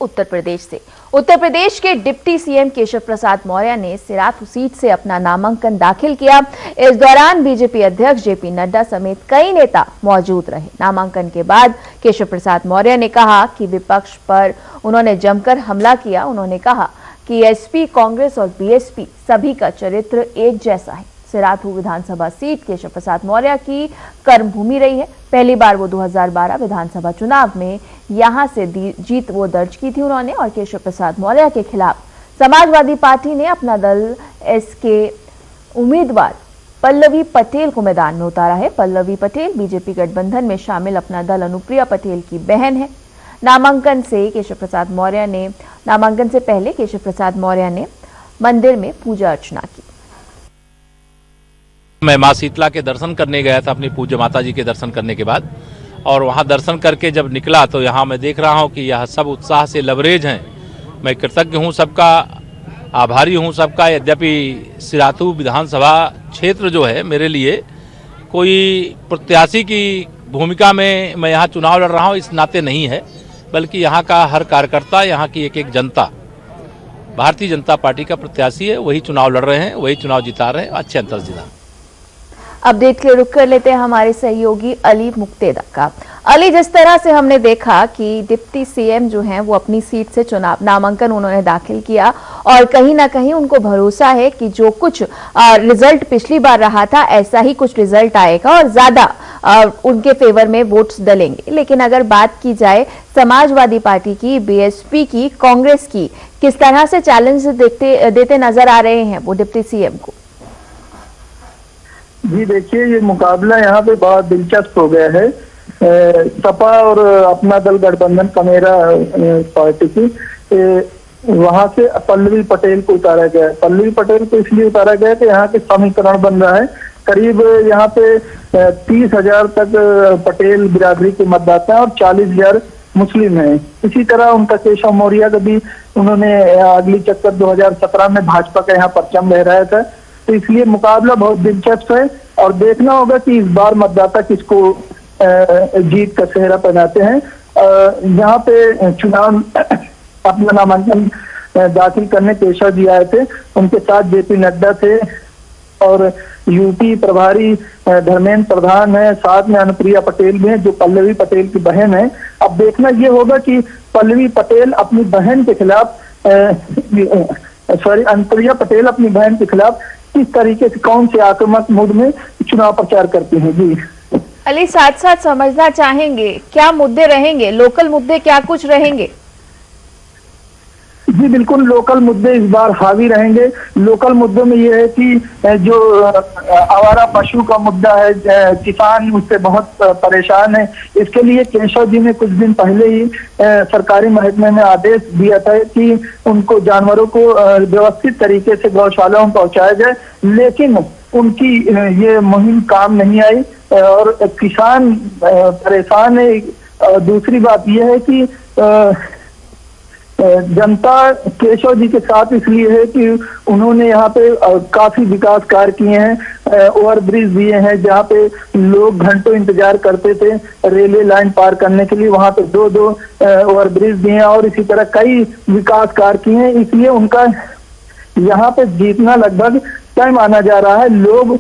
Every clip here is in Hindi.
उत्तर प्रदेश से उत्तर प्रदेश के डिप्टी सीएम केशव प्रसाद मौर्य ने सिराथू सीट से अपना नामांकन दाखिल किया। इस दौरान बीजेपी अध्यक्ष जेपी नड्डा समेत कई नेता मौजूद रहे। नामांकन के बाद केशव प्रसाद मौर्य ने कहा कि विपक्ष पर उन्होंने जमकर हमला किया। उन्होंने कहा कि एसपी, कांग्रेस और बीएसपी सभी का चरित्र एक जैसा है। सिराथू विधानसभा सीट केशव प्रसाद मौर्य की कर्मभूमि रही है। पहली बार वो 2012 विधानसभा चुनाव में यहां से जीत वो दर्ज की थी उन्होंने। और केशव प्रसाद मौर्य के खिलाफ समाजवादी पार्टी ने अपना दल एसके उम्मीदवार पल्लवी पटेल को मैदान में उतारा है। पल्लवी पटेल बीजेपी गठबंधन में शामिल अपना दल अनुप्रिया पटेल की बहन है। नामांकन से पहले केशव प्रसाद मौर्य ने मंदिर में पूजा अर्चना की। मैं मां शीतला के दर्शन करने गया था अपनी पूज्य माता जी के दर्शन करने के बाद, और वहां दर्शन करके जब निकला तो यहां मैं देख रहा हूं कि यह सब उत्साह से लबरेज हैं। मैं कृतज्ञ हूं सबका, आभारी हूं सबका। यद्यपि सिराथू विधानसभा क्षेत्र जो है मेरे लिए कोई प्रत्याशी की भूमिका में मैं यहाँ चुनाव लड़ रहा हूँ इस नाते नहीं है, बल्कि यहाँ का हर कार्यकर्ता, यहाँ की एक एक जनता भारतीय जनता पार्टी का प्रत्याशी है। वही चुनाव लड़ रहे हैं, वही चुनाव जिता रहे हैं, अच्छे अंतर से जिता। अपडेट के लिए रुक कर लेते हैं हमारे सहयोगी अली मुक्तेदा का। अली, जिस तरह से हमने देखा कि डिप्टी सीएम जो हैं वो अपनी सीट से चुनाव नामांकन उन्होंने दाखिल किया और कहीं ना कहीं उनको भरोसा है कि जो कुछ रिजल्ट पिछली बार रहा था ऐसा ही कुछ रिजल्ट आएगा और ज्यादा उनके फेवर में वोट्स डलेंगे। लेकिन अगर बात की जाए समाजवादी पार्टी की, बीएसपी की, कांग्रेस की, किस तरह से चैलेंज देते नजर आ रहे हैं वो डिप्टी सीएम को? जी देखिए, ये मुकाबला यहाँ पे बहुत दिलचस्प हो गया है। सपा और अपना दल गठबंधन कमेरा पार्टी की वहां से पल्लवी पटेल को उतारा गया है। पल्लवी पटेल को इसलिए उतारा गया कि यहाँ के समीकरण बन रहा है। करीब यहाँ पे 30,000 तक पटेल बिरादरी के मतदाता हैं और 40,000 मुस्लिम हैं। इसी तरह उनका केशव मौर्य का भी उन्होंने अगली चक्कर 2017 में भाजपा का यहाँ परचम लहराया था। तो इसलिए मुकाबला बहुत दिलचस्प है और देखना होगा कि इस बार मतदाता किसको जीत का सेहरा पहनाते हैं। यहाँ पे चुनाव अपना नामांकन दाखिल करने केशव जी आए थे, उनके साथ जेपी नड्डा थे और यूपी प्रभारी धर्मेंद्र प्रधान है, साथ में अनुप्रिया पटेल भी है जो पल्लवी पटेल की बहन है। अब देखना ये होगा कि पल्लवी पटेल अपनी बहन के खिलाफ अनुप्रिया पटेल अपनी बहन के खिलाफ किस तरीके से, कौन से आक्रामक मूड में चुनाव प्रचार करती हैं। जी अली, साथ साथ समझना चाहेंगे क्या मुद्दे रहेंगे, लोकल मुद्दे क्या कुछ रहेंगे? जी बिल्कुल, लोकल मुद्दे इस बार हावी रहेंगे। लोकल मुद्दों में ये है कि जो आवारा पशु का मुद्दा है, किसान उससे बहुत परेशान है। इसके लिए केशव जी ने कुछ दिन पहले ही सरकारी महकमे में आदेश दिया था कि उनको जानवरों को व्यवस्थित तरीके से गौशालाओं में पहुंचाया जाए, लेकिन उनकी ये मुहिम काम नहीं आई और किसान परेशान है। दूसरी बात यह है कि जनता केशव जी के साथ इसलिए है कि उन्होंने यहाँ पे काफी विकास कार्य किए हैं। ओवरब्रिज दिए हैं जहाँ पे लोग घंटों इंतजार करते थे रेलवे लाइन पार करने के लिए, वहाँ पे दो ओवरब्रिज दिए हैं और इसी तरह कई विकास कार्य किए हैं। इसलिए उनका यहाँ पे जीतना लगभग तय माना जा रहा है। लोग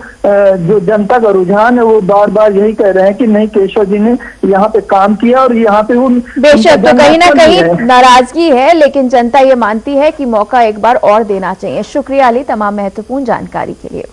जो जनता का रुझान है वो बार बार यही कह रहे हैं कि नहीं, केशव जी ने यहाँ पे काम किया और यहाँ पे बेशक तो कहीं ना कहीं नाराजगी है, लेकिन जनता ये मानती है कि मौका एक बार और देना चाहिए। शुक्रिया अली तमाम महत्वपूर्ण जानकारी के लिए।